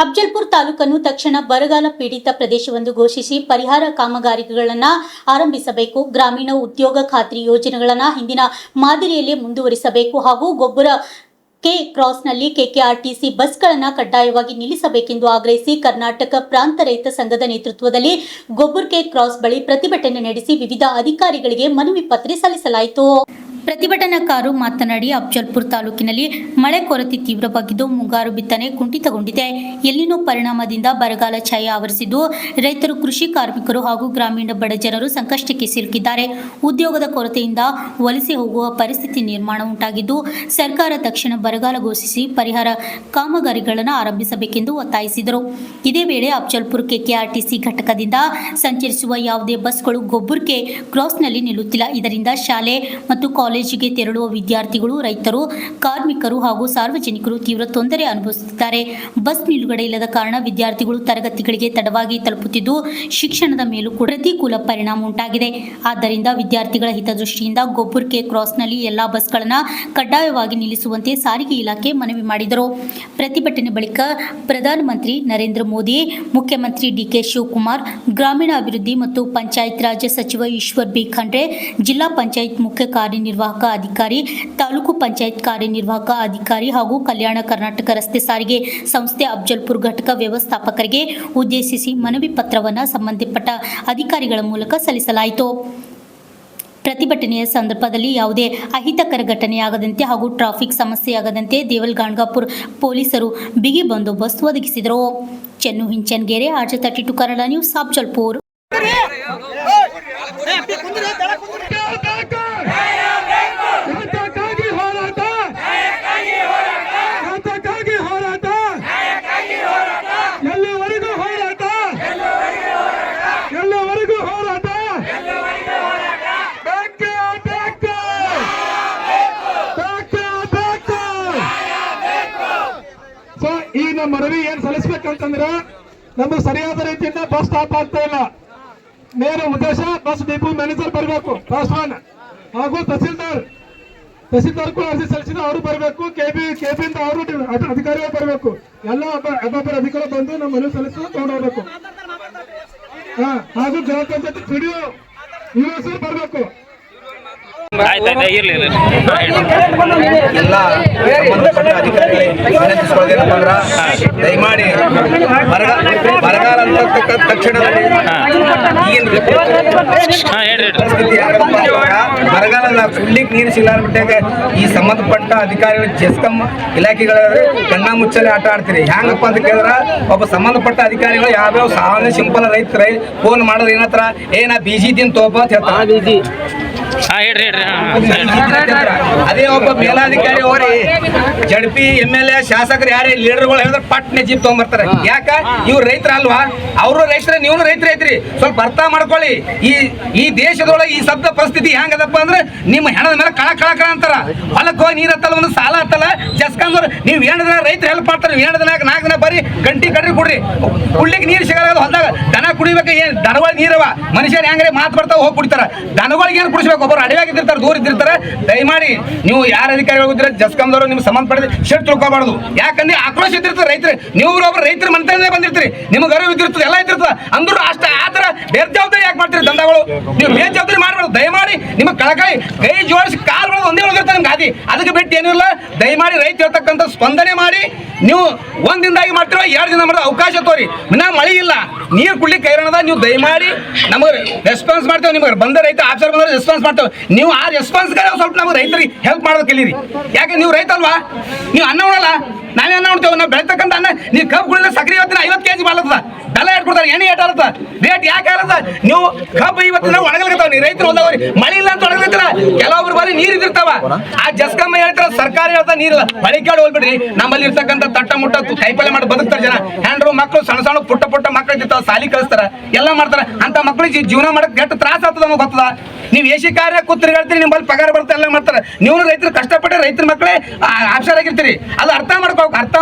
ಅಫ್ಜಲ್ಪುರ ತಾಲೂಕನ್ನು ತಕ್ಷಣ ಬರಗಾಲ ಪೀಡಿತ ಪ್ರದೇಶವೆಂದು ಘೋಷಿಸಿ ಪರಿಹಾರ ಕಾಮಗಾರಿಗಳನ್ನು ಆರಂಭಿಸಬೇಕು. ಗ್ರಾಮೀಣ ಉದ್ಯೋಗ ಖಾತ್ರಿ ಯೋಜನೆಗಳನ್ನು ಹಿಂದಿನ ಮಾದರಿಯಲ್ಲೇ ಮುಂದುವರಿಸಬೇಕು ಹಾಗೂ ಗೊಬ್ಬರ ಕ್ರಾಸ್ನಲ್ಲಿ ಕೆಕೆಆರ್ಟಿಸಿ ಬಸ್ಗಳನ್ನು ಕಡ್ಡಾಯವಾಗಿ ನಿಲ್ಲಿಸಬೇಕೆಂದು ಆಗ್ರಹಿಸಿ ಕರ್ನಾಟಕ ಪ್ರಾಂತ ರೈತ ಸಂಘದ ನೇತೃತ್ವದಲ್ಲಿ ಗೊಬ್ಬರ ಕ್ರಾಸ್ ಬಳಿ ಪ್ರತಿಭಟನೆ ನಡೆಸಿ ವಿವಿಧ ಅಧಿಕಾರಿಗಳಿಗೆ ಮನವಿ ಪತ್ರ ಸಲ್ಲಿಸಲಾಯಿತು. ಪ್ರತಿಭಟನಾಕಾರರು ಮಾತನಾಡಿ, ಅಫ್ಜಲ್ಪುರ ತಾಲೂಕಿನಲ್ಲಿ ಮಳೆ ಕೊರತೆ ತೀವ್ರವಾಗಿದ್ದು ಮುಂಗಾರು ಬಿತ್ತನೆ ಕುಂಠಿತಗೊಂಡಿದೆ. ಎಲ್ಲಿನೋ ಪರಿಣಾಮದಿಂದ ಬರಗಾಲ ಛಾಯೆ ಆವರಿಸಿದ್ದು ರೈತರು, ಕೃಷಿ ಕಾರ್ಮಿಕರು ಹಾಗೂ ಗ್ರಾಮೀಣ ಬಡ ಜನರು ಸಂಕಷ್ಟಕ್ಕೆ ಸಿಲುಕಿದ್ದಾರೆ. ಉದ್ಯೋಗದ ಕೊರತೆಯಿಂದ ವಲಸೆ ಹೋಗುವ ಪರಿಸ್ಥಿತಿ ನಿರ್ಮಾಣ ಉಂಟಾಗಿದ್ದು ಸರ್ಕಾರ ತಕ್ಷಣ ಬರಗಾಲ ಘೋಷಿಸಿ ಪರಿಹಾರ ಕಾಮಗಾರಿಗಳನ್ನು ಆರಂಭಿಸಬೇಕೆಂದು ಒತ್ತಾಯಿಸಿದರು. ಇದೇ ವೇಳೆ ಅಫ್ಜಲ್ಪುರ ಕೆಕೆಆರ್ಟಿಸಿ ಘಟಕದಿಂದ ಸಂಚರಿಸುವ ಯಾವುದೇ ಬಸ್ಗಳು ಗೊಬ್ಬರಕ್ಕೆ ಕ್ರಾಸ್ನಲ್ಲಿ ನಿಲ್ಲುತ್ತಿಲ್ಲ. ಇದರಿಂದ ಶಾಲೆ ಮತ್ತು ಕಾಲೇಜಿಗೆ ತೆರಳುವ ವಿದ್ಯಾರ್ಥಿಗಳು, ರೈತರು, ಕಾರ್ಮಿಕರು ಹಾಗೂ ಸಾರ್ವಜನಿಕರು ತೀವ್ರ ತೊಂದರೆ ಅನುಭವಿಸುತ್ತಿದ್ದಾರೆ. ಬಸ್ ನಿಲುಗಡೆ ಇಲ್ಲದ ಕಾರಣ ವಿದ್ಯಾರ್ಥಿಗಳು ತರಗತಿಗಳಿಗೆ ತಡವಾಗಿ ತಲುಪುತ್ತಿದ್ದು ಶಿಕ್ಷಣದ ಮೇಲೂ ಕೂಡ ಪ್ರತಿಕೂಲ ಪರಿಣಾಮ ಉಂಟಾಗಿದೆ. ಆದ್ದರಿಂದ ವಿದ್ಯಾರ್ಥಿಗಳ ಹಿತದೃಷ್ಟಿಯಿಂದ ಗೊಬ್ಬರ ಕ್ರಾಸ್ನಲ್ಲಿ ಎಲ್ಲಾ ಬಸ್ಗಳನ್ನು ಕಡ್ಡಾಯವಾಗಿ ನಿಲ್ಲಿಸುವಂತೆ ಸಾರಿಗೆ ಇಲಾಖೆ ಮನವಿ ಮಾಡಿದರು. ಪ್ರತಿಭಟನೆ ಬಳಿಕ ಪ್ರಧಾನಮಂತ್ರಿ ನರೇಂದ್ರ ಮೋದಿ, ಮುಖ್ಯಮಂತ್ರಿ ಡಿಕೆ ಶಿವಕುಮಾರ್, ಗ್ರಾಮೀಣಾಭಿವೃದ್ಧಿ ಮತ್ತು ಪಂಚಾಯತ್ ರಾಜ್ ಸಚಿವ ಈಶ್ವರ್ ಬಿ ಖಂಡ್ರೆ, ಜಿಲ್ಲಾ ಪಂಚಾಯತ್ ಮುಖ್ಯ ಕಾರ್ಯನಿರ್ವಾಹಕ ಅಧಿಕಾರಿ, ತಾಲೂಕು ಪಂಚಾಯತ್ ಕಾರ್ಯನಿರ್ವಾಹಕ ಅಧಿಕಾರಿ ಹಾಗೂ ಕಲ್ಯಾಣ ಕರ್ನಾಟಕ ರಸ್ತೆ ಸಾರಿಗೆ ಸಂಸ್ಥೆ ಅಫ್ಜಲ್ಪುರ ಘಟಕ ವ್ಯವಸ್ಥಾಪಕರಿಗೆ ಉದ್ದೇಶಿಸಿ ಮನವಿ ಪತ್ರವನ್ನು ಸಂಬಂಧಪಟ್ಟ ಅಧಿಕಾರಿಗಳ ಮೂಲಕ ಸಲ್ಲಿಸಲಾಯಿತು. ಪ್ರತಿಭಟನೆಯ ಸಂದರ್ಭದಲ್ಲಿ ಯಾವುದೇ ಅಹಿತಕರ ಘಟನೆಯಾಗದಂತೆ ಹಾಗೂ ಟ್ರಾಫಿಕ್ ಸಮಸ್ಯೆಯಾಗದಂತೆ ದೇವಲ್ಗಾಣಗಾಪುರ ಪೊಲೀಸರು ಬಿಗಿ ಬಂದೋಬಸ್ತ್ ಒದಗಿಸಿದರು. Chennu Hinchangere, RJ32 Kannada news, Afzalpur. ಈ ನಮ್ಮ ಮನವಿ ಏನ್ ಸಲ್ಲಿಸಬೇಕಂತಂದ್ರೆ ನಮ್ಗೆ ಸರಿಯಾದ ರೀತಿಯಿಂದ ಬಸ್ ಸ್ಟಾಪ್ ಆಗ್ತಾ ಇಲ್ಲ. ಮೇನ್ ಉದ್ದೇಶ ಬಸ್ ಡಿಪೋ ಮ್ಯಾನೇಜರ್ ಬರಬೇಕು, ಕ್ಲಾಸ್ 1 ಹಾಗೂ ತಹಸೀಲ್ದಾರ್ ಕೂಡ ಅರ್ಜಿ ಸಲ್ಲಿಸಿದ ಅವರು ಬರಬೇಕು. ಕೆಬಿಯಿಂದ ಅವರು ಅಧಿಕಾರಿಗಳು ಬರಬೇಕು. ಎಲ್ಲ ಒಬ್ಬೊಬ್ಬರ ಅಧಿಕಾರಿ ಬಂದು ನಮ್ಮ ಮನವಿ ಸಲ್ಲಿಸಿ ತಗೊಂಡೋಗ್ಬೇಕು. ಹಾಗೂ ಗ್ರಾಮ ಪಂಚಾಯತ್ PDO ಇವರು ಬರಬೇಕು. ಎಲ್ಲ ಸಂಬಂಧಪಟ್ಟ ಅಧಿಕಾರಿಗಳಿಗೆ ವಿನಂತಿಸಿಕೊಳ್ಳೋದೇನಪ್ಪ ಅಂದ್ರೆ, ದಯಮಾಡಿ ಬರಗಾಲ ಅಂತಕ್ಕಂಥ ತಕ್ಷಣದಲ್ಲಿ ಈಗಿನ ಪರಿಸ್ಥಿತಿ ಬರಗಾಲ ಕುಡ್ಲಿಕ್ಕೆ ನೀರು ಸಿಗಲಾರ್ಬಿಟ್ಟಾಗ ಈ ಸಂಬಂಧಪಟ್ಟ ಅಧಿಕಾರಿಗಳು ಜೆಸ್ಕಾಂ ಇಲಾಖೆಗಳ ಕಣ್ಣ ಮುಚ್ಚಲೆ ಆಟ ಆಡ್ತೀರಿ. ಹ್ಯಾಂಗಪ್ಪ ಅಂತ ಕೇಳಿದ್ರೆ ಒಬ್ಬ ಸಂಬಂಧಪಟ್ಟ ಅಧಿಕಾರಿಗಳು ಯಾವ್ಯಾವ ಸಾಮಾನ್ಯ ಸಿಂಪಲ್ ರೈತರ ಫೋನ್ ಮಾಡಿದ್ರೆ ಏನತ್ರ ನಾ ಬಿಜಿ ದಿನ ತೋಪ ಅಂತ ಹೇಳ್ತಾರೆ. ಅದೇ ಒಬ್ಬ ಮೇಲಾಧಿಕಾರಿ ಹೋರಿ ಜಡ್ಪಿ MLA ಶಾಸಕರು ಯಾರೇ ಲೀಡರ್ಗಳು ಹೇಳಿದ್ರೆ ಪಟ್ನೆ ಜೀಪ್ ತಗೊಂಡ್ಬರ್ತಾರೆ. ಯಾಕ ಇವ್ರು ರೈತರ ಅಲ್ವಾ? ಅವರು ರೈತರ, ನೀವು ರೈತರ ಐತ್ರಿ. ಸ್ವಲ್ಪ ಅರ್ಥ ಮಾಡ್ಕೊಳ್ಳಿ. ಈ ದೇಶದೊಳಗೆ ಈ ಶಬ್ದ ಪರಿಸ್ಥಿತಿ ಹೆಂಗದಪ್ಪ ಅಂದ್ರೆ ನಿಮ್ಮ ಹೆಣದ ಮೇಲೆ ಕಳ ಅಂತಾರ. ಹೊಲಕ್ಕೆ ಹೋಗಿ ನೀರ್ ಹತ್ತಲ್ಲ, ಒಂದು ಸಾಲ ಹತ್ತಲ್ಲ. ಜಸ್ಕಂದ್ರು ನೀವು ಹೇಳಿದ್ರೆ ರೈತರು ಹೆಲ್ಪ್ ಮಾಡ್ತಾರೆ. 2 ದಿನ 4 ದಿನ ಬರೀ ಗಂಟಿ ಕಡ್ರಿ ಕೊಡ್ರಿ, ಕುಡ್ಲಿಕ್ಕೆ ನೀರು ಸಿಗಲ್ಲ. ಹೊಲದಾಗ ದನ ಕುಡಿಬೇಕು. ಏನ್ ದನಗಳ ನೀರವ ಮನುಷ್ಯರು ಹೆಂಗ್ರೆ ಮಾತು ಬರ್ತಾವ ಹೋಗಿ ಕುಡಿತಾರ. ದನಗಳಿಗೆ ಏನು ಕುಡಿಸ್ಬೇಕು? ಒಬ್ಬರು ಅಡವಿಯಾಗಿರ್ತಾರೆ, ದೂರ ಇದ್ದಿರ್ತಾರೆ. ದಯಮಾಡಿ ನೀವು ಯಾರ ಅಧಿಕಾರಿಗಳು ಹೋಗಿದ್ರೆ ಜಸ್ಕಂದವರು ನಿಮ್ಗೆ ಸಂಬಂಧಪಟ್ಟಿದ ಶೆಟ್ ತಿಳ್ಕೊಬಾರ್ದು. ಯಾಕಂದ್ರೆ ಆಕ್ರೋಶ ಇದ್ದಿರ್ತದೆ ರೈತರು. ನೀವು ಒಬ್ಬರು ರೈತರ ಮನೆತನದಿಂದ ಬಂದಿರ್ತೀರಿ, ನಿಮ್ಗೆ ಅರಿವು ಇದ್ದಿರ್ತದೆ, ಎಲ್ಲ ಇದ್ದಿರ್ತದೆ. ಅಂದ್ರೂ ಅಷ್ಟ ಆ ಥರ ಬೇಜವಾಬ್ದಾರಿ ಯಾಕೆ ಮಾಡ್ತೀರಿ? ದಂಧಗಳು ನೀವು ಬೇಜವಾಬ್ದಾರಿ ಮಾಡಬಾರ್ದು. ದಯಮಾಡಿ ನಿಮ್ಮ ಕಳಕಳಿ ಕೈ ಜೋಡಿಸಿ ಕಾಲ್ ಮಾಡೋದು ಒಂದೇ ಉಳಿದಿರ್ತಾರೆ ನಿಮ್ಗೆ ಗಾದಿ. ಅದಕ್ಕೆ ಬಿಟ್ಟು ಏನಿಲ್ಲ. ದಯಮಾಡಿ ರೈತ ಹೇಳ್ತಕ್ಕಂಥ ಸ್ಪಂದನೆ ಮಾಡಿ. ನೀವು ಒಂದಿಂದಾಗಿ ಮಾಡ್ತಿರೋ 2 ದಿನ ಮಾಡೋದು ಅವಕಾಶ ತೋರಿ. ಇನ್ನ ಮಳೆ ಇಲ್ಲ, ನೀರು ಕುಡ್ಲಿಕ್ಕೆ ಕೈರಣದ. ನೀವು ದಯಮಾಡಿ ನಮಗೆ ರೆಸ್ಪಾನ್ಸ್ ಮಾಡ್ತೇವೆ. ನಿಮಗೆ ಬಂದ ರೈತ ಆಫೀಸರ್ ಬಂದ್ರೆ ರೆಸ್ಪಾನ್ಸ್ ಮಾಡ್ತೇವೆ. ನೀವು ಆ ರೆಸ್ಪಾನ್ಸ್ಗೆ ಸ್ವಲ್ಪ ನಮಗೆ ರೈತರಿಗೆ ಹೆಲ್ಪ್ ಮಾಡೋದು ಕಲೀರಿ. ಯಾಕೆ ನೀವು ರೈತ ಅಲ್ವಾ? ನೀವು ಅನ್ನ ಉಣಲ್ಲ, ನಾವೇ ಅನ್ನ ಉಣ್ತೇವೆ. ನಾವು ಬೆಳತಕ್ಕಂಥ ಅನ್ನ ನೀವು ಕಬ್ಬು ಕುಡಿದ್ರೆ ಸಕ್ರೆ ಇವತ್ತಿನ 50 kg ಬಾಲತ್ತದ, ಬೆಲ್ಲ ಇಟ್ಕೊಡ್ತಾರೆ, ಎಣ್ಣೆ ಏಟಾರತ್ತ, ರೇಟ್ ಯಾಕೆ ಆರತ್ತ? ನೀವು ಕಬ್ಬು ಇವತ್ತಿನ ಒಣಗಲ್ಕತ್ತಾವ. ನೀವು ರೈತರು ಹೋದವ್ರಿ ಮಳೆ ಇಲ್ಲ ಅಂತ ಒಣಗಲಿರ್ತಾರ. ಕೆಲವೊಬ್ರು ಬಾರಿ ನೀರು ಇದ್ದಿರ್ತಾವ. ಆ ಜಸ್ಕಮ್ಮ ಹೇಳ್ತಾರ, ಸರ್ಕಾರ ಹೇಳ್ತಾ ನೀರಿಲ್ಲ. ಹೊಳಿಕಾಡು ಹೋಗ್ಬಿಡ್ರಿ. ನಮ್ಮಲ್ಲಿ ಇರ್ತಕ್ಕಂಥ ತಟ್ಟ ಮುಟ್ಟ ಕೈಪಲ್ಯ ಮಾಡಿ ಬದುಕ್ತಾರೆ ಜನ. ಹೆಂಡ್ರು ಮಕ್ಕಳು ಸಣ್ಣ ಪುಟ್ಟ ಮಕ್ಕಳು ಇರ್ತಾವ, ಸಾಲಿ ಕಳಿಸ್ತಾರ, ಎಲ್ಲ ಮಾಡ್ತಾರ. ಅಂತ ಮಕ್ಕಳಿಗೆ ಜೀವನ ಮಾಡಕ್ ಎಷ್ಟು ತ್ರಾಸ ಆಗ್ತದ ನಮಗೆ ಗೊತ್ತದ. ನೀವು ಎಸಿ ಕಾರ್ಯ ಕೂತ್ರಿ ಹೇಳ್ತೀರಿ, ನಿಮ್ಮಲ್ಲಿ ಪಗಾರ ಬರುತ್ತೆ, ಎಲ್ಲ ಮಾಡ್ತಾರೆ. ನೀವು ರೈತರು ಕಷ್ಟಪಟ್ಟರೆ ರೈತರ ಮಕ್ಕಳೇ ಆಫೀಸರ್ ಆಗಿರ್ತೀರಿ. ಅದು ಅರ್ಥ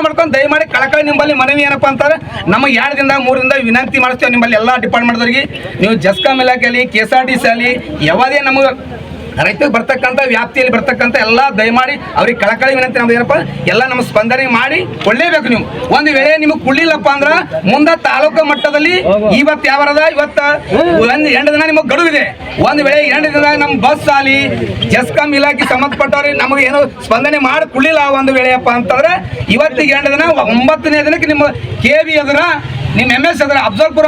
ಮಾಡ್ಕೊಂಡು ದಯಮಾಡಿ ಕಳಕಳಿ ನಿಮ್ಮಲ್ಲಿ ಮನವಿ ಏನಪ್ಪಾ ಅಂತಾರೆ, ನಮಗೆ 2 ದಿನ 3 ದಿನದ ವಿನಂತಿ ಮಾಡಿಸ್ತೇವೆ ನಿಮ್ಮಲ್ಲಿ ಎಲ್ಲ ಡಿಪಾರ್ಟ್ಮೆಂಟ್ದವ್ರಿಗೆ. ನೀವು ಜಸ್ಕಾಂ ಇಲಾಖೆಯಲ್ಲಿ, KSRTC ಅಲ್ಲಿ ಯಾವುದೇ ನಮಗೆ ರೈತರಿಗೆ ಬರ್ತಕ್ಕಂಥ ವ್ಯಾಪ್ತಿಯಲ್ಲಿ ಬರ್ತಕ್ಕಂಥ ಎಲ್ಲ ದಯಮಾಡಿ ಅವ್ರಿಗೆ ಕಳಕಳಿ ವಿನಂತಿ ನಮ್ದು ಏನಪ್ಪ ಎಲ್ಲ ನಮ್ಮ ಸ್ಪಂದನೆ ಮಾಡಿ ಕೊಳ್ಳೇಬೇಕು ನೀವು. ಒಂದು ವೇಳೆ ನಿಮಗೆ ಕುಳ್ಳಿಲ್ಲಪ್ಪ ಅಂದ್ರ ಮುಂದೆ ತಾಲೂಕು ಮಟ್ಟದಲ್ಲಿ ಇವತ್ತು ಯಾವರದ ಇವತ್ತು ಒಂದು 2 ದಿನ ನಿಮಗೆ ಗಡುವಿದೆ. ಒಂದು ವೇಳೆ 2 ದಿನ ನಮ್ಮ ಬಸ್ ಆಲಿ ಜಸ್ಕಾಂ ಇಲಾಖೆ ಸಂಬಂಧಪಟ್ಟವ್ರಿಗೆ ನಮಗೆ ಏನು ಸ್ಪಂದನೆ ಮಾಡಿ ಕುಳ್ಳಿಲ್ಲ ಒಂದು ವೇಳೆಯಪ್ಪ ಅಂತಂದ್ರೆ ಇವತ್ತಿಗೆ 2 ದಿನ 9ನೇ ದಿನಕ್ಕೆ ನಿಮ್ಮ KV ಎದುರ ನಿಮ್ಮ MS ಎದುರ ಅಫ್ಜಲ್ಪುರ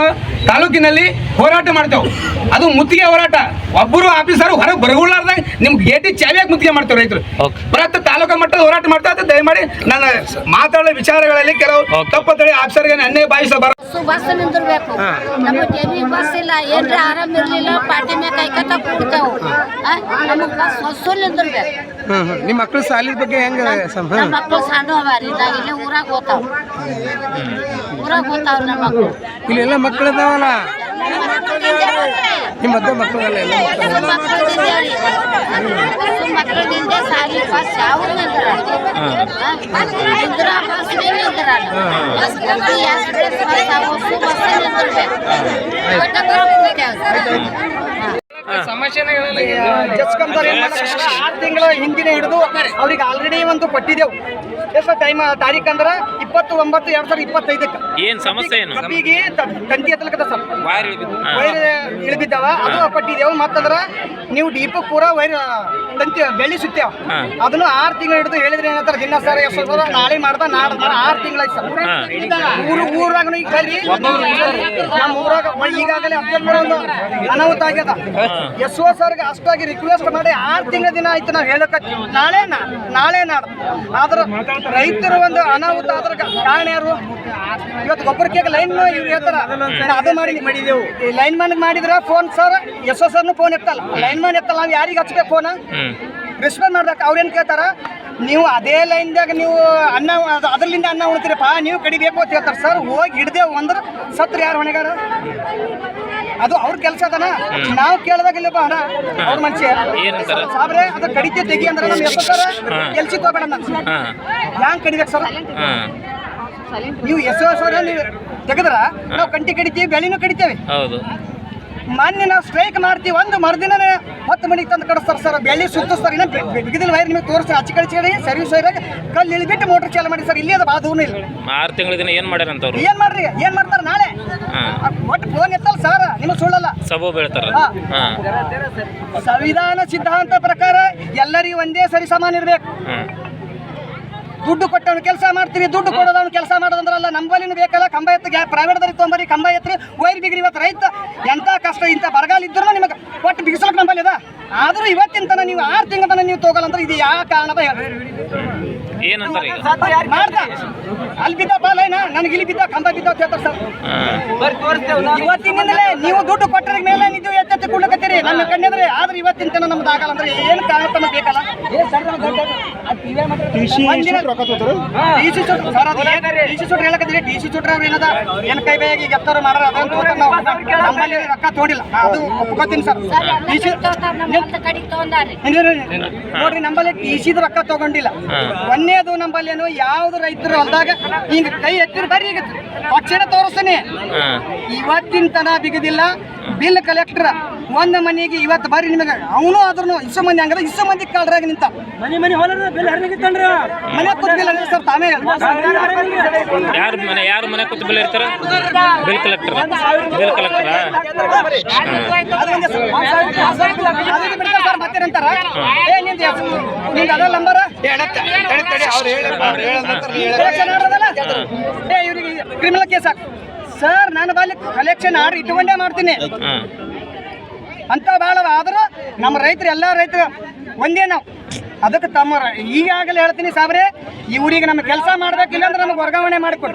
ತಾಲೂಕಿನಲ್ಲಿ ಹೋರಾಟ ಮಾಡ್ತೇವೆ. ಅದು ಮುತ್ತಿಗೆ ಹೋರಾಟ. ಒಬ್ಬರು ಆಫೀಸರ್ ಹೊರಗೆ ಬರಗುಳ್ಳಾರ್ದಾಗ ನಿಮ್ಗೆ ಗೇಟಿ ಚಾವಿಯಾಗಿ ಮುತ್ತಿಗೆ ಮಾಡ್ತೇವೆ ರೈತರು. ಬರತ್ತ ತಾಲೂಕಾ ಮಟ್ಟದ ಹೋರಾಟ ಮಾಡ್ತಾ ಇದ್ದ ದಯಮಾಡಿ ನಾನು ಮಾತಾಡೋ ವಿಚಾರಗಳಲ್ಲಿ ಕೆಲವು ತಪ್ಪತ್ತಳಿ ಆಫೀಸರ್ಗೆ ಅನ್ಯ ಬಾಯಿಸಬಾರ ಬಸ್ ನಿಂದಿರ್ಬೇಕು. ನಮ್ಮ ಕೆವಿ ಬಸ್ ಇಲ್ಲ, ಏನ್ರಿ ಆರಾಮ್ ಇರ್ಲಿಲ್ಲ, ಪಾಟಿ ಮೇಲೆ ಕೈಕತ್ತ ಕುಡ್ತಾವು. ನಮಗೆ ಬಸ್ ಹೊಸ ನಿಂದಿರ್ಬೇಕು. ನಿಮ್ಮ ಮಕ್ಕಳು ಸಾಲಿದ ಬಗ್ಗೆ ಹೆಂಗ? ನಮ್ಮ ಮಕ್ಕಳು ಸಣ್ಣ ಅವಾರಿ, ಇಲ್ಲೇ ಊರಾಗ ಹೋಗ್ತಾವ. ನಮ್ಮ ಮಕ್ಕಳು ಇಲ್ಲೆಲ್ಲ ಮಕ್ಕಳು ಅದಾವಲ್ಲ, ನಿಮ್ಮ ಮದ್ದೆ ಮಕ್ಕಳಲ್ಲ ಎಲ್ಲ ಮಕ್ಕಳಿಂದ ಸಾಲಿ ಬಸ್ ಯಾವ ನಿಂದ್ರ ಬಸ್ ನಿಂದ್ರ ಜಸ್ಕಂದವ್ರು ಏನ್ ಮಾಡ್ತಾರೆ, 6 ತಿಂಗಳ ಹಿಂದಿನ ಹಿಡಿದು ಅವ್ರಿಗೆ ಆಲ್ರೆಡಿ ಒಂದು ಕೊಟ್ಟಿದ್ದೆವು. ಎಷ್ಟು ಟೈಮ್ ತಾರೀಕು ಅಂದ್ರೆ 20/9/2025. ಏನ್ ಸಮಸ್ಯೆ ಏನು? ಕಬ್ಬಿಗೆ ತಂತಿ ಎತ್ತಲಕದ ಸರ್, ವೈರ್ ಇಳಿಬಿದ್ದಾವ, ಅದು ಕೊಟ್ಟಿದ್ದೆವು. ಮತ್ತಂದ್ರ ನೀವು ಡೀಪ್ ಪೂರ ವೈರ್ ತಂತಿ ಬೆಳ್ಳಿ ಸುತ್ತೇವ, ಅದನ್ನು 6 ತಿಂಗಳು ಹಿಡಿದು ಹೇಳಿದ್ರೆ ಏನಂತಾರೆ, ದಿನ ಸರ್ ಎಷ್ಟು ನಾಳೆ ಮಾಡ್ದ ನಾಡ್ದ 6 ತಿಂಗಳಾಯ್ತು ಸರ್. ಊರಾಗ ಈಗ ಬರ್ರಿ, ನಮ್ಮ ಊರಾಗ ಈಗಾಗಲೇ ಅಫ್ಜಲ್ಪುರ ಒಂದು ಅನಾಹುತ ಆಗ್ಯದ. SO ಸರ್ಗೆ ಅಷ್ಟಾಗಿ ರಿಕ್ವೆಸ್ಟ್ ಮಾಡಿ 6 ತಿಂಗಳ ದಿನ ಆಯ್ತು ನಾವು ಹೇಳಕತ್ತೀವಿ, ನಾಳೆ ನಾಡ್ದು. ಆದ್ರೆ ರೈತರು ಒಂದು ಅನಾಹುತ ಆದ್ರ ಕಾರಣ ಯಾರು? ಇವತ್ತು ಗೊಬ್ಬರಕ್ಕೆ ಲೈನ್ ಇವ್ರು ಹೇಳ್ತಾರ, ಅದು ಮಾಡಿದೆವು. ಲೈನ್ ಮ್ಯಾನ್ ಮಾಡಿದ್ರೆ ಫೋನ್ ಸರ್, SO ಸರ್ನು ಫೋನ್ ಎತ್ತಲ್ಲ, ಲೈನ್ ಮ್ಯಾನ್ ಎತ್ತಲ್ಲ. ನಾವು ಯಾರಿಗೆ ಹಚ್ಬೇಕು ಫೋನ್? ರೆಸ್ಪಾನ್ಸ್ ಮಾಡ್ಬೇಕು. ಅವ್ರೇನು ಕೇಳ್ತಾರ, ನೀವು ಅದೇ ಲೈನ್ದಾಗ ನೀವು ಅನ್ನ ಅದರ್ಲಿಂದ ಅನ್ನ ಉಣ್ತೀರಪ್ಪ, ನೀವು ಕಡಿಬೇಕು ಅಂತ ಹೇಳ್ತಾರೆ. ಸರ್ ಹೋಗಿ ಹಿಡ್ದೇವು ಅಂದ್ರೆ ಸತ್ರ ಯಾರು ಹೊಣೆಗಾರ? ಅದು ಅವ್ರ ಕೆಲಸ ಅದನ. ನಾವು ಕೇಳ್ದಾಗಿಲ್ಲ ಹಣ ಅವ್ರ ಮನುಷ್ಯ ಸಾಬ್ರೆ ಅದು ಕಡಿತೆ ತೆಗಿ ಅಂದ್ರೆ ನಮ್ಗೆ ಎಷ್ಟು ಸರ್ ಕೆಲ್ಸಿ ತಗೋಬೇಡ ಹ್ಯಾಂಗ್ ಕಡಿಬೇಕು ಸರ್? ನೀವು SO ಸರ್ ನೀವು ತೆಗೆದ್ರ ನಾವು ಕಂಟಿ ಕಡಿತೀವಿ, ಬೆಳಿನೂ ಕಡಿತೇವೆ. ಮೊನ್ನೆ ನಾವು ಸ್ಟ್ರೈಕ್ ಮಾಡ್ತೀವಿ, ಒಂದು ಮರುದಿನನೇ 10 ಮಣಿಗೆ ತಂದು ಕಡಿಸ್ತಾರೆ ಸರ್. ಬೆಳ್ಳಿ ಸುತ್ತಿಸ್ತಾರೆ, ಇನ್ನೂ ಬಿಗಿದಿನ ವೈರ್ ನಿಮಗೆ ತೋರಿಸ್ತಾರೆ. ಅಚ್ಚಿ ಸರ್ವಿಸ್ ವೈರಾಗ ಕಲ್ಲು ಇಳಿಬಿಟ್ಟು ಮೋಟ್ರ್ ಚಾಲು ಮಾಡಿ ಸರ್. ಇಲ್ಲಿ ಅದು ಭಾಳ ದೂರ ಇಲ್ಲ. 6 ತಿಂಗಳ ದಿನ ಏನ್ ಮಾಡ್ಯಾರಂತವ್ರು? ಏನ್ ಮಾಡ್ತಾರೆ ನಾಳೆ ಒಟ್ಟು ಫೋನ್ ಎತ್ತಲ್ಲ ಸರ್, ನಿಮಗೆ ಸುಳ್ಳಲ್ಲ. ಸಭೆ ಬೀಳ್ತಾರ. ಸಂವಿಧಾನ ಸಿದ್ಧಾಂತ ಪ್ರಕಾರ ಎಲ್ಲರಿಗೂ ಒಂದೇ ಸರಿ ಸಮಾನ ಇರ್ಬೇಕು. ದುಡ್ಡು ಕೊಟ್ಟವನು ಕೆಲಸ ಮಾಡ್ತೀರಿ, ದುಡ್ಡು ಕೊಡೋದವನು ಕೆಲಸ ಮಾಡೋದಂದ್ರಲ್ಲ. ನಂಬಲಿನೂ ಬೇಕಲ್ಲ. ಕಂಬ ಎತ್ತ ಪ್ರೈವೇಟ್ದವ್ರಿಗೆ ತೊಗೊಂಬರಿ, ಕಂಬ ಎತ್ತರಿ, ವೈರ್ ಬಿಗ್ರಿ. ಇವತ್ತು ರೈತ ಎಂಥ ಕಷ್ಟ, ಇಂಥ ಬರಗಾಲ ಇದ್ರೂ ನಿಮಗೆ ಒಟ್ಟು ಬಿಗಿಸಲಕ್ಕೆ ನಂಬಲ್ಲಿ ಅದ. ಆದರೂ ಇವತ್ತಿನ ತನ ನೀವು 6 ತಿಂಗಳ ತನ ನೀವು ತಗೋಲ್ಲ ಅಂದ್ರೆ ಇದು ಯಾವ ಕಾರಣದ ಏನಂತಾರೆ ಈಗ? ಮಾಡ್ದ ಅಲ್ಲಿ ಬಿದ್ದಪ್ಪ ಲೈನ, ನನಗೆ ಇಲ್ಲಿ ಬಿದ್ದ ಕಂಬ ಬಿದ್ದ ಅಂತ ಹೇಳ್ತಾರೆ ಸರ್. ಇವತ್ತಿನಿಂದಲೇ ನೀವು ದುಡ್ಡು ಕೊಟ್ಟರ ಮೇಲೆ ನೀವು ಎತ್ತೆತ್ತಿ ಕೊಡ್ಲಕತ್ತೀರಿ ನಮ್ಮ ಕಣ್ಣಿದ್ರೆ. ಆದ್ರೆ ಇವತ್ತಿನ ತನ ನಮ್ದು ಆಗಲ್ಲ ಅಂದ್ರೆ ಏನು ಕಾರಣ ತಮಗೆ ಬೇಕಲ್ಲ? ಡಿಸಿ ಸುಟ್ರ ಅವ್ರು ಏನದ ಏನ್ ಕೈ ಬೇಗ ಎತ್ತಾರ ಮಾಡಾರ ಅದನ್ನ ನಮ್ಮಲ್ಲಿ ರೊಕ್ಕ ತೋಡಿಲ್ಲ, ಅದು ಒಪ್ಕೋತೀನಿ ಸರ್. ನೋಡ್ರಿ ನಮ್ಮಲ್ಲಿ ಟಿಸಿದ ರೊಕ್ಕ ತಗೊಂಡಿಲ್ಲ. ಒಂದೇದು ನಂಬಲ್ಲಿ ಏನು ಯಾವ್ದು ರೈತರು ಹೊಲ್ದಾಗ ಹಿಂಗ ಕೈ ಎತ್ತಿರ ಬರ್ರಿ, ಈಗ ತಕ್ಷಣ ತೋರಿಸ್ತೀನಿ. ಇವತ್ತಿನ ತನ ಬಿಗದಿಲ್ಲ. ಬಿಲ್ ಕಲೆಕ್ಟರ್ ಒಂದ್ ಮನೆಗೆ ಇವತ್ತು ಬರ್ರಿ ನಿಮಗೆ, ಅವನು ಆದ್ರೂ ಇಷ್ಟು ಮಂದಿ ಹಂಗದ, ಇಷ್ಟು ಮಂದಿ ಕಾಲ್ರಾಗ ನಿಂತ ಮನೆ ಮನೆ ಕೂತಿಲ್ಲ ಸರ್. ತಾನೇ ಯಾರು ಮನೆ ಕೂತು ಬಿಲ್ ಇರ್ತಾರ? Bill collector. ಸರ್ ಮತ್ತೇನಂತಾರ, ನಿಂಗೆ ಅದ ನಂಬರ್ ಇವ್ರಿಗೆ ಕ್ರಿಮಿನಲ್ ಕೇಸ್ ಹಾಕಿ ಸರ್. ನಾನು ಬಾಲಿ ಕಲೆಕ್ಷನ್ ಆರ್ಡರ್ ಇಟ್ಕೊಂಡೇ ಮಾಡ್ತೀನಿ ಅಂತ ಭಾಳ. ಆದರೂ ನಮ್ಮ ರೈತರು ಎಲ್ಲ ರೈತರು ಒಂದೇ ನಾವು. ಅದಕ್ಕೆ ತಮ್ಮ ಈಗಾಗಲೇ ಹೇಳ್ತೀನಿ ಸಾಬ್ರೆ, ಈ ಊರಿಗೆ ನಮ್ಮ ಕೆಲಸ ಮಾಡ್ಬೇಕಿಲ್ಲ ಅಂದ್ರೆ ನಮಗೆ ವರ್ಗಾವಣೆ ಮಾಡಿಕೊಡಿ.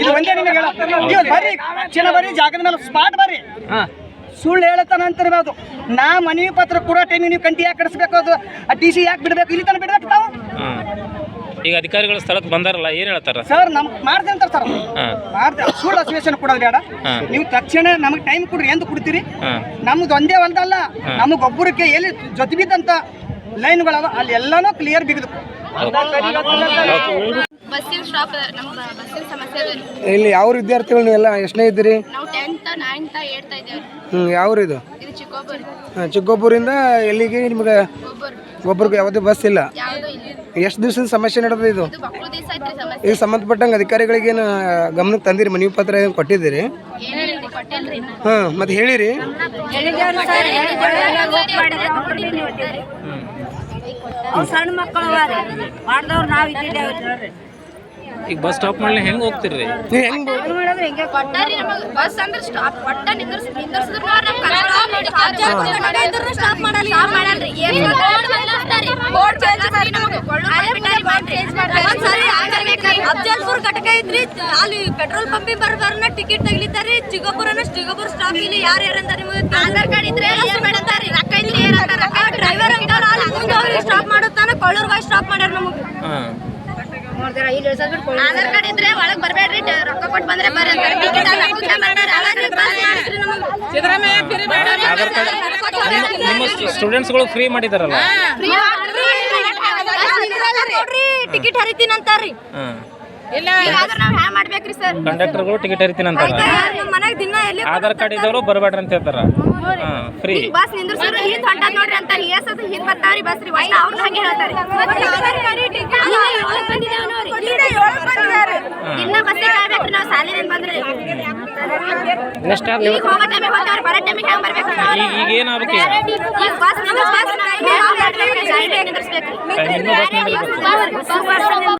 ಇದು ಒಂದೇ ನಿಮಗೆ ಹೇಳ. ನೀವು ಬರ್ರಿ, ಕ್ಷಣ ಬರ್ರಿ, ಜಾಗದ ಮೇಲೆ ಸ್ಪಾಟ್ ಬರ್ರಿ. ಸುಳ್ಳು ಹೇಳತಾನ ಅಂತಿರ್ಬೋದು. ನಾ ಮನವಿ ಪತ್ರ ಕೊಡೋ ಟೈಮಿಗೆ ನೀವು ಕಂಟಿ ಯಾಕೆ ಕಡಿಸ್ಬೇಕು, ಅದು TC ಯಾಕೆ ಬಿಡಬೇಕು, ಇಲ್ಲಿ ತನಕ ಬಿಡ್ಬೇಕು ತಾವು. ಈಗ ಅಧಿಕಾರಿಗಳು ಸ್ಥಳಕ್ಕೆ ಬಂದಾರಲ್ಲ, ಏನ್ ಹೇಳ್ತಾರ ಸರ್? ನಮ್ಗೆ ಮಾಡ್ತೀನಿ ಅಂತಾರೆ ಸರ್. ಮಾಡ್ತಾರೆ, ಸುಳ್ಳು ಅಸೋಸಿಯೇಷನ್ ಕೊಡೋದು ಬೇಡ. ನೀವು ತಕ್ಷಣ ನಮಗೆ ಟೈಮ್ ಕೊಡ್ರಿ. ಎಂದು ಕೊಡ್ತೀರಿ? ನಮ್ದು ಒಂದೇ ಹೊಲ್ದಲ್ಲ, ನಮಗೆ ಒಬ್ಬರಿಗೆ ಎಲ್ಲಿ ಜೊತೆ ಬಿದ್ದಂತ ಲೈನ್ಗಳವ ಅಲ್ಲಿ ಎಲ್ಲಾನು ಕ್ಲಿಯರ್ ಬಿಗಿದು. ಬಸ್ಸಿನ ಸ್ಟಾಪ್, ನಮ್ಮ ಬಸ್ಸಿನ ಸಮಸ್ಯೆ ಇದೆ. ಇಲ್ಲಿ ಯಾವ ವಿದ್ಯಾರ್ಥಿಗಳು ನೀವು ಎಲ್ಲ ಎಷ್ಟನೇ ಇದ್ದೀರಿ? ನಾವು 10th 9th 8th ಇದ್ದೇವೆ. ಯಾವ್ರು ಇದು ಇದು ಚಿಕ್ಕೋಬರ್ ಚಿಕ್ಕೋಪುರಿಂದ ಎಲ್ಲಿಗೆ ನಿಮ್ಗೆ ಒಬ್ಬರಿಗೆ ಯಾವುದೇ ಬಸ್ ಇಲ್ಲ? ಯಾವುದು ಇಲ್ಲ. ಎಷ್ಟು ದಿವಸದ ಸಮಸ್ಯೆ ನಡೆದ ಇದು? ಇದು ಮಕ್ಕಳು ದಿವಸ ಐತ್ರಿ ಸಮಸ್ಯೆ. ಈಗ ಸಂಬಂಧಪಟ್ಟಂಗೆ ಅಧಿಕಾರಿಗಳಿಗೇನು ಗಮನಕ್ಕೆ ತಂದಿರಿ? ಮನವಿ ಪತ್ರ ಏನು ಕೊಟ್ಟಿದ್ದೀರಿ? ಏನಿಲ್ಲ ಕೊಟ್ಟಿಲ್ರಿ ಇನ್ನ. ಹಾಂ ಮತ್ತೆ ಹೇಳಿರಿ? ಸಣ್ಣ ಮಕ್ಕಳು ಮಾಡಿದವ್ರು ನಾವು ಇದ್ದಿದ್ದೇವೆ. ಈಗ ಬಸ್ ಸ್ಟಾಪ್ ಮಾಡಲಿ ಹೆಂಗೆ ಹೋಗ್ತೀರಿ? ನೀವು ಹೆಂಗೆ ಕೊಟ್ಟಾರಿ ನಮಗೆ ಬಸ್ ಅಂದ್ರೆ ಸ್ಟಾಪ್ ಒಟ್ಟ ನಿಂದ್ರಿಸಿದ್ರು ಸ್ಟಾಪ್ ಮಾಡಲ್ಲ. ಅಫ್ಜಲ್ಪುರ್ ಘಟಕ ಐತ್ರಿ, ಅಲ್ಲಿ ಪೆಟ್ರೋಲ್ ಪಂಪಿಗೆ ಬರ್ಬಾರ್ನ ಟಿಕೆಟ್ ತೆಗಿಲಿದ್ದಾರೆ. ಚಿಗೋಪುರ ಸ್ಟಾಪ್ ಇಲ್ಲಿ ಯಾರು ಅಂತ ನಿಮಗೆ ಆಧಾರ್ ಕಾರ್ಡ್ ಇದ್ರೆ ರೊಕ್ಕ ಇದ್ರೆ ಡ್ರೈವರ್ ಸ್ಟಾಪ್ ಮಾಡುತ್ತಾನ ಕೊಳ್ಳೂರ್ಗಾಯಿ ಸ್ಟಾಪ್ ಮಾಡ್ಯಾರ ನಮಗೆ. ಆಧಾರ್ ಕಾರ್ಡ್ ಇದ್ರೆ ಒಳಗ್ ಬರ್ಬೇಡ್ರಿ, ರೊಕ್ಕ ಕೊಟ್ಟು ಬಂದ್ರೆ ಬರ್ರಿ ಅಂತಾರೆ. ಆಧಾರ್ ಕಾರ್ಡ್ ನಿಮ್ಮ ಸ್ಟೂಡೆಂಟ್ಸ್ಗಳು ಫ್ರೀ ಮಾಡಿದಾರಲ್ಲ? ಟಿಕೆಟ್ ಹರಿತೀನಿ ಅಂತಾರ್ರಿ. ನಾವ್ ಹ್ಯಾ ಮಾಡ್ಬೇಕ್ರಿ ಸರ್? ಕಂಡಕ್ಟರ್ಗಳು ಟಿಕೆಟ್ ಹರಿತೀನಿ ಅಂತಾರ. ನಮ್ಮ ಮನೆಗ್ ದಿನ ಎಲ್ಲಿ ಆಧಾರ್ ಕಾರ್ಡ್ ಇದ್ದವರು ಬರಬೇಡ್ರಿ ಅಂತ ಹೇಳ್ತಾರ. ಫ್ರೀ ಬಸ್ ನಿಂದ್ರಿಸಿದ್ರೆ ಹಿಂದ್ ಹೊಂಟಾದ್ ನೋಡ್ರಿ ಅಂತಾರೆ. ಹಿಂದ್ ಬರ್ತಾವ್ರಿ ಬಸ್ ರೀ, ಅವ್ರು ಹಂಗೆ ಹೇಳ್ತಾರೆ. ಇನ್ನ ಬಸ್ ಕಾಯ್ಬೇಕ್ರಿ ನಾವು ಸಾಲಿನಿಂದ ಬಂದ್ರೆ. ಎಷ್ಟು ಈಗ ಹೋಗೋ ಟೈಮಿಗೆ ಹೋಗ್ತಾವ್ರಿ, ಬರೋ ಟೈಮಿಗೆ ಹೆಂಗ್ ಬರ್ಬೇಕು? ಈಗ ಏನಾಗ್ಬೇಕು? ಈಗ ಬಸ್ ನಿಂದ್ರಿಸ್ಬೇಕ್ರಿ.